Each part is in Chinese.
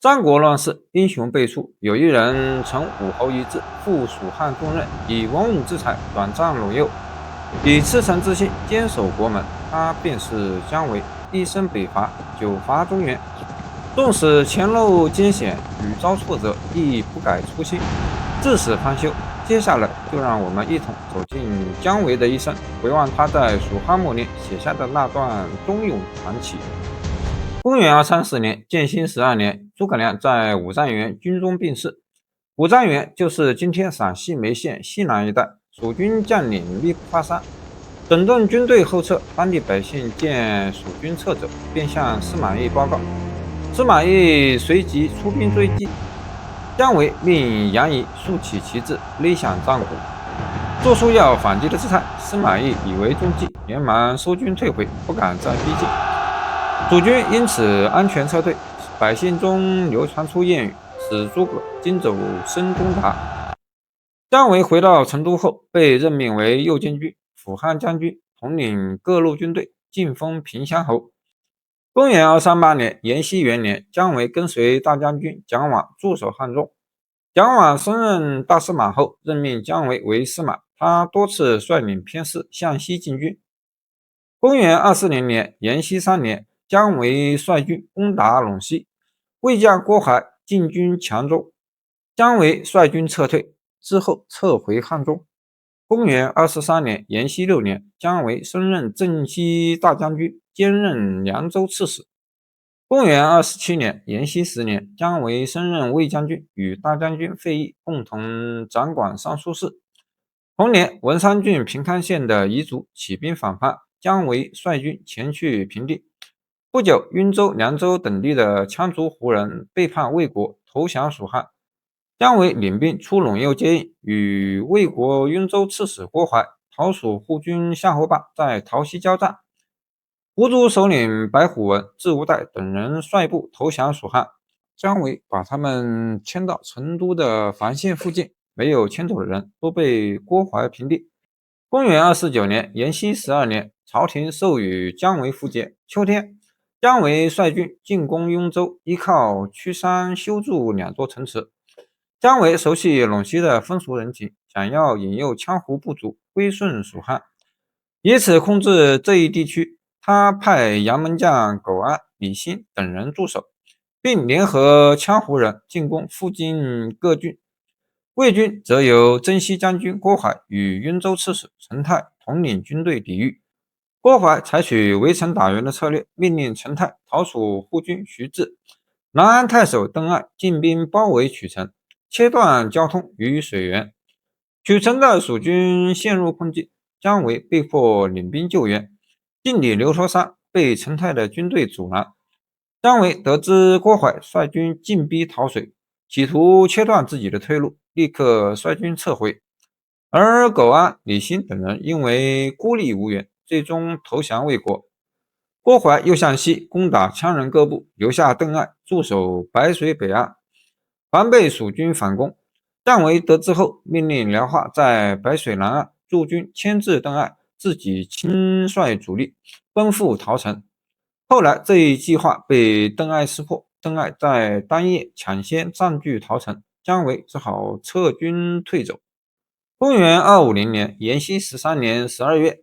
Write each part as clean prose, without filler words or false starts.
战国乱世，英雄辈出，有一人乘武侯遗志，赴蜀汉重任，以文武之才转战陇右，以赤诚之心坚守国门。他便是姜维，一生北伐，久伐中原，纵使前路艰险，屡遭挫折，亦不改初心，至死方休。接下来，就让我们一同走进姜维的一生，回望他在蜀汉末年写下的那段忠勇传奇。公元234年，建兴12年，诸葛亮在五丈原军中病逝。五丈原就是今天陕西眉县西南一带，蜀军将领力不发丧，整顿军队后撤。当地百姓见蜀军撤走，便向司马懿报告。司马懿随即出兵追击。姜维命杨仪竖起旗帜，勒响战鼓，做出要反击的姿态。司马懿以为中计，连忙收军退回，不敢再逼近。蜀军因此安全撤退，百姓中流传出谚语：使诸葛今走深中达。姜维回到成都后，被任命为右监军、辅汉将军，统领各路军队，晋封平乡侯。公元238年，延熙元年，姜维跟随大将军蒋琬驻守汉中。蒋琬升任大司马后，任命姜维为司马，他多次率领偏师向西进军。公元240年，延熙3年，姜维率军攻打陇西，魏将郭淮进军强州，姜维率军撤退，之后撤回汉中。公元243年，延熙6年，姜维升任镇西大将军，兼任凉州刺史。公元247年，延熙10年，姜维升任卫将军，与大将军费祎共同掌管尚书事。同年，文山郡平康县的彝族起兵反叛，姜维率军前去平定。不久，雍州、凉州等地的羌族胡人背叛魏国，投降蜀汉。姜维领兵出陇右接应，与魏国雍州刺史郭淮、讨蜀护军夏侯霸在洮西交战。胡族首领白虎文、智无代等人率部投降蜀汉，姜维把他们迁到成都的防线附近，没有迁走的人都被郭淮平定。公元249年，延熙12年，朝廷授予姜维符节。秋天，姜维率军进攻雍州，依靠曲山修筑2座城池。姜维熟悉陇西的风俗人情，想要引诱羌胡部族归顺蜀汉，以此控制这一地区。他派杨门将苟安、李欣等人驻守，并联合羌胡人进攻附近各郡。魏军则由征西将军郭淮与雍州刺史陈泰统领军队抵御。郭淮采取围城打援的策略，命令陈泰、讨蜀护军徐志、南安太守邓艾进兵包围曲城，切断交通与水源。曲城的蜀军陷入困境，姜维被迫领兵救援。进抵流陀山，被陈泰的军队阻拦。姜维得知郭淮率军进逼讨水，企图切断自己的退路，立刻率军撤回。而苟安、李欣等人因为孤立无援，最终投降魏国。郭淮又向西攻打羌人各部，留下邓艾驻守白水北岸，防备蜀军反攻。姜维得知后，命令廖化在白水南岸驻军牵制邓艾，自己亲率主力奔赴陶城。后来这一计划被邓艾识破，邓艾在当夜抢先占据陶城，姜维只好撤军退走。公元250年，延熙13年12月，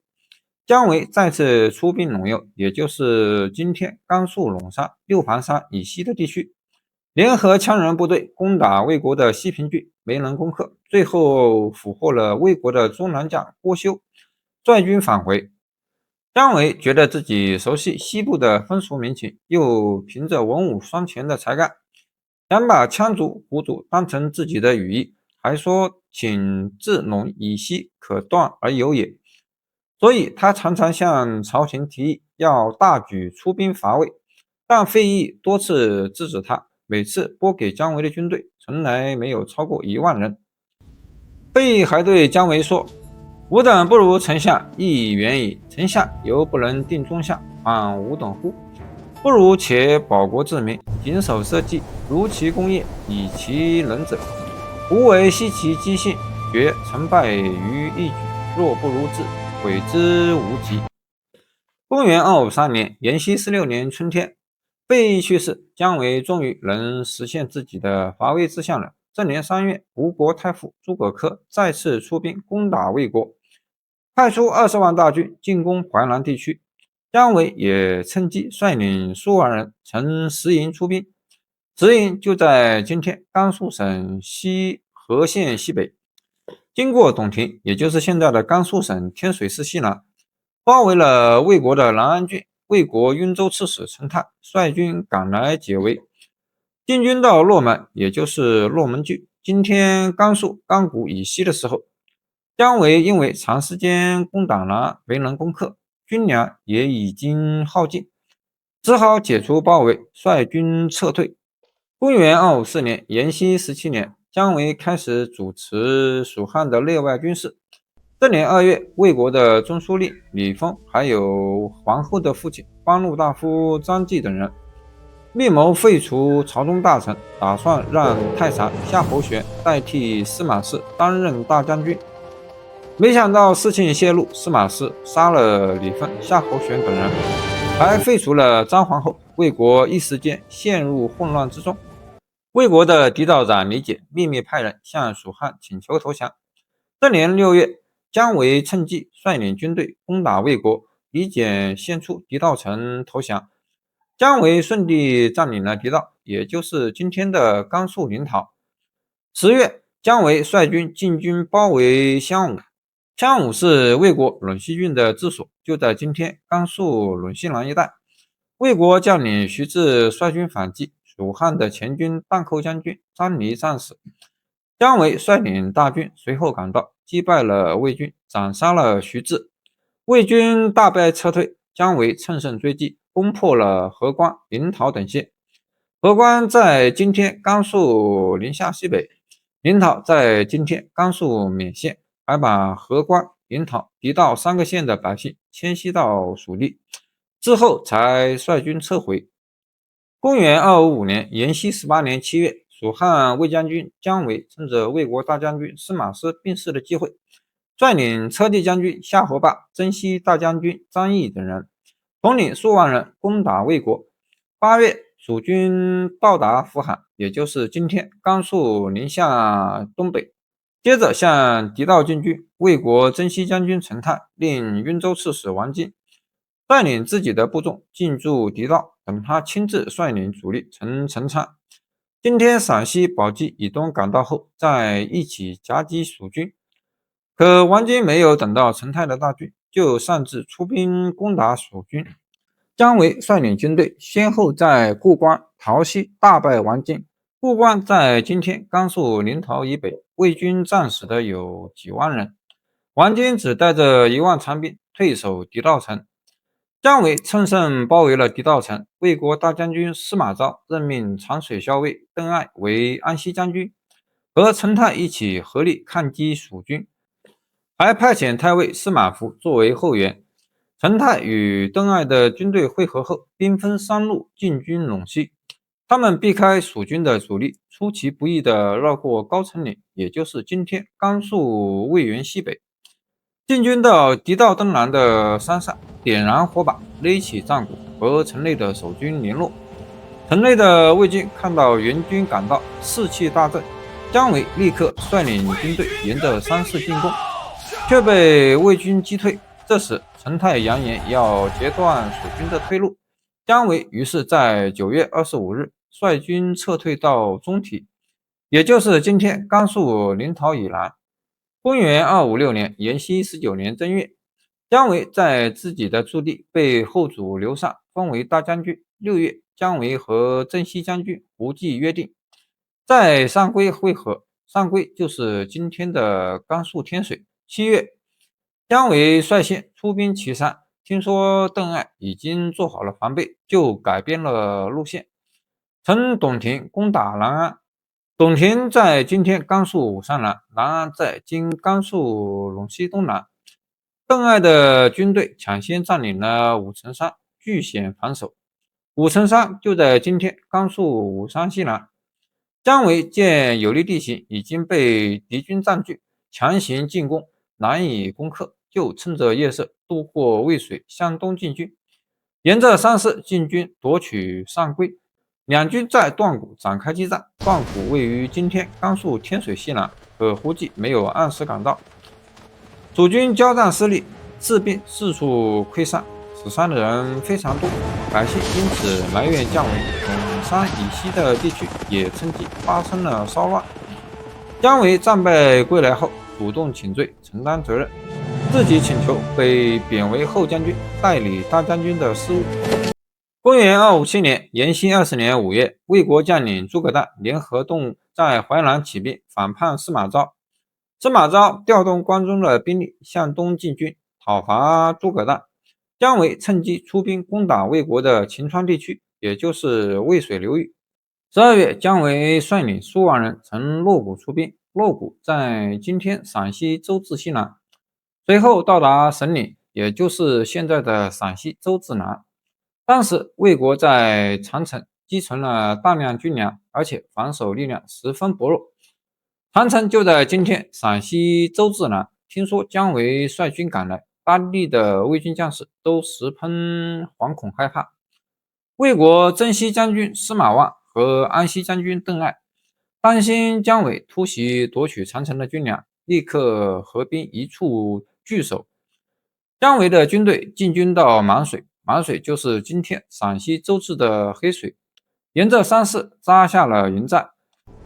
姜维再次出兵陇右，也就是今天甘肃陇山、六盘山以西的地区，联合羌人部队攻打魏国的西平郡，没能攻克，最后俘获了魏国的中郎将郭修，率军返回。姜维觉得自己熟悉西部的风俗民情，又凭着文武双全的才干，想把羌族、胡族当成自己的羽翼，还说请自陇以西可断而有也。所以他常常向朝廷提议要大举出兵伐魏，但费祎多次制止他，每次拨给姜维的军队从来没有超过1万人。费祎还对姜维说：“吾等不如丞相，亦远矣。丞相犹不能定中相，况吾等乎？不如且保国治民，谨守社稷，如其功业，以其能者。吾为悉其机信，决成败于一举。若不如治，悔之无及。”公元253年，延熙16年春天，被去世，姜维终于能实现自己的伐魏志向了。这年3月，吴国太傅诸葛恪再次出兵攻打魏国，派出20万大军进攻淮南地区。姜维也趁机率领数万人乘石营出兵，石营就在今天甘肃省西和县西北，经过董亭，也就是现在的甘肃省天水市西南，包围了魏国的南安郡。魏国雍州刺史陈泰率军赶来解围，进军到洛门，也就是洛门郡，今天甘肃甘谷以西的时候，姜维因为长时间攻打南没能攻克，军粮也已经耗尽，只好解除包围，率军撤退。公元254年，延熙17年，姜维开始主持蜀汉的内外军事。这年2月，魏国的中书令李丰，还有皇后的父亲官禄大夫张继等人，密谋废除朝中大臣，打算让太常夏侯玄代替司马氏担任大将军。没想到事情泄露，司马氏杀了李丰、夏侯玄等人，还废除了张皇后，魏国一时间陷入混乱之中。魏国的嫡道长李解秘密派人向蜀汉请求投降。这年6月，姜维趁机率领军队攻打魏国，李简献出狄道城投降。姜维顺利占领了狄道，也就是今天的甘肃临洮。10月，姜维率军进军包围襄武。襄武是魏国陇西郡的治所，就在今天甘肃陇西南一带。魏国将领徐志率军反击，蜀汉的前军荡寇将军张离战死。姜维率领大军随后赶到，击败了魏军，斩杀了徐志。魏军大败撤退，姜维乘胜追击，攻破了河关、临洮等县。河关在今天甘肃临夏西北，临洮在今天甘肃勉县，还把河关、临洮、狄道3个县的百姓迁徙到蜀地，之后才率军撤回。公元255年，延熙18年7月，蜀汉魏将军姜维趁着魏国大将军司马师病逝的机会，率领车骑将军夏侯霸、征西大将军张翼等人，统领数万人攻打魏国。8月，蜀军到达扶罕，也就是今天甘肃临夏东北，接着向狄道进军。魏国征西将军陈泰令雍州刺史王进率领自己的部众进驻狄道，等他亲自率领主力乘陈仓。今天陕西宝鸡以东赶到后，再一起夹击蜀军。可王进没有等到陈泰的大军，就擅自出兵攻打蜀军。姜维率领军队先后在固关、陶溪大败王进。固关在今天甘肃临洮以北，魏军战死的有几万人，王进只带着1万残兵退守狄道城。姜维乘胜包围了狄道城，魏国大将军司马昭任命长水校尉邓艾为安西将军，和陈泰一起合力抗击蜀军，还派遣太尉司马孚作为后援。陈泰与邓艾的军队会合后，兵分3路进军陇西。他们避开蜀军的主力，出其不意地绕过高城岭，也就是今天甘肃渭源西北，进军到狄道东南的山上，点燃火把，勒起战鼓，和城内的守军联络。城内的魏军看到援军赶到，士气大振。姜维立刻率领军队沿着山势进攻，却被魏军击退。这时陈泰扬言要截断蜀军的退路，姜维于是在9月25日率军撤退到中提，也就是今天甘肃临洮以南。公元256年，延熙19年正月，姜维在自己的驻地被后主刘禅封为大将军。6月，姜维和征西将军胡济约定在上邽会合，上邽就是今天的甘肃天水。7月，姜维率先出兵岐山，听说邓艾已经做好了防备，就改变了路线，乘董亭攻打南安。董亭在今天甘肃武山南，南安在今甘肃陇西东南。邓艾的军队抢先占领了武城山，据险防守。武城山就在今天甘肃武山西南。姜维见有利地形已经被敌军占据，强行进攻难以攻克，就趁着夜色渡过渭水向东进军。沿着山势进军夺取上桂。两军在段谷展开激战。段谷位于今天甘肃天水西南，可估计没有按时赶到。蜀军交战失利，士兵四处溃散，死伤的人非常多，百姓因此埋怨姜维。陇山以西的地区也趁机发生了骚乱。姜维战败归来后，主动请罪，承担责任，自己请求被贬为后将军，代理大将军的事务。公元257年，延兴20年5月，魏国将领诸葛诞联合动武，在淮南起兵，反叛司马昭。司马昭调动关中的兵力向东进军，讨伐诸葛诞。姜维趁机出兵攻打魏国的秦川地区，也就是渭水流域。12月，姜维率领数万人从洛谷出兵，洛谷在今天陕西周至西南，随后到达神岭，也就是现在的陕西周至南。当时魏国在长城积存了大量军粮，而且防守力量十分薄弱。长城就在今天陕西周至南。听说姜维率军赶来，当地的魏军将士都十分惶恐害怕。魏国征西将军司马望和安西将军邓艾担心姜维突袭夺取长城的军粮，立刻合兵一处据守。姜维的军队进军到满水，满水就是今天陕西周至的黑水，沿着山势扎下了营寨。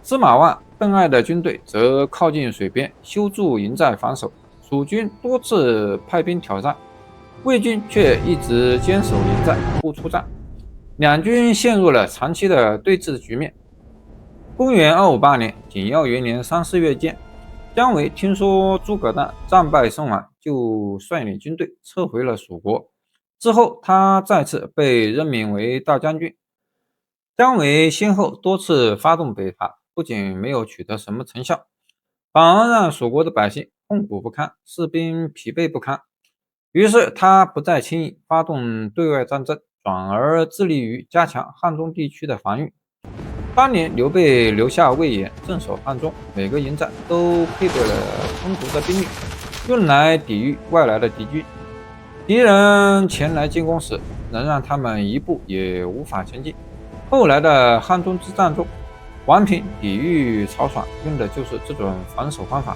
司马望、邓艾的军队则靠近水边修筑营寨防守。蜀军多次派兵挑战，魏军却一直坚守营寨不出战，两军陷入了长期的对峙局面。公元258年，景耀元年3、4月间，姜维听说诸葛诞战败身亡，就率领军队撤回了蜀国。之后他再次被任命为大将军。姜维先后多次发动北伐，不仅没有取得什么成效，反而让蜀国的百姓痛苦不堪，士兵疲惫不堪。于是他不再轻易发动对外战争，转而致力于加强汉中地区的防御。当年刘备留下魏延镇守汉中，每个营寨都配备了充足的兵力，用来抵御外来的敌军。敌人前来进攻时，能让他们一步也无法前进。后来的汉中之战中，王平抵御曹爽用的就是这种防守方法。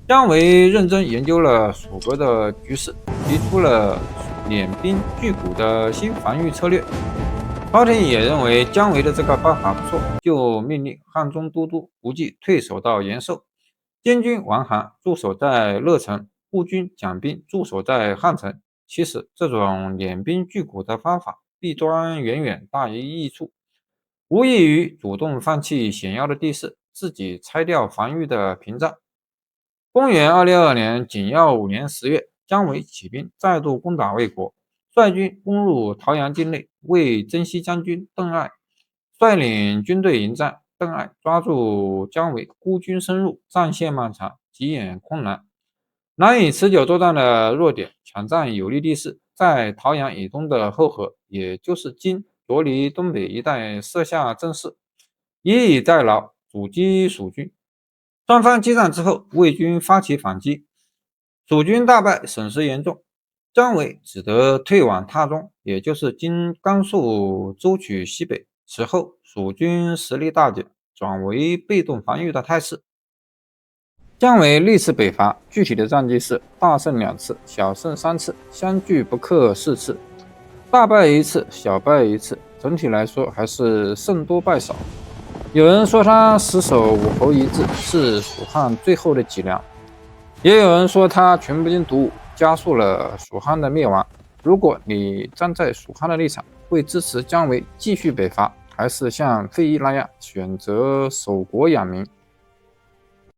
姜维认真研究了蜀国的局势，提出了敛兵聚谷的新防御策略。朝廷也认为姜维的这个办法不错，就命令汉中都督胡济退守到延寿，监军王涵驻守在乐城，护军蒋斌驻守在汉城。其实这种敛兵聚谷的方法弊端远远大于益处，无异于主动放弃险要的地势，自己拆掉防御的屏障。公元262年，景耀5年10月，姜维起兵再度攻打魏国，率军攻入桃阳境内。魏征西将军邓艾率领军队迎战，邓艾抓住姜维孤军深入，战线漫长，极眼困难，难以持久作战的弱点，抢占有利地势，在桃阳以东的后河，也就是今左离东北一带设下阵势，以待劳，阻击蜀军。双方激战之后，魏军发起反击，蜀军大败，损失严重。姜维只得退往榻中，也就是今甘肃舟曲西北。此后，蜀军实力大减，转为被动防御的态势。姜维历次北伐，具体的战绩是大胜2次，小胜3次，相距不克4次，大败1次，小败1次。整体来说还是胜多败少。有人说他死守武侯遗址是蜀汉最后的脊梁，也有人说他全部军独武，加速了蜀汉的灭亡。如果你站在蜀汉的立场，会支持姜维继续北伐，还是像费祎那样选择守国养民？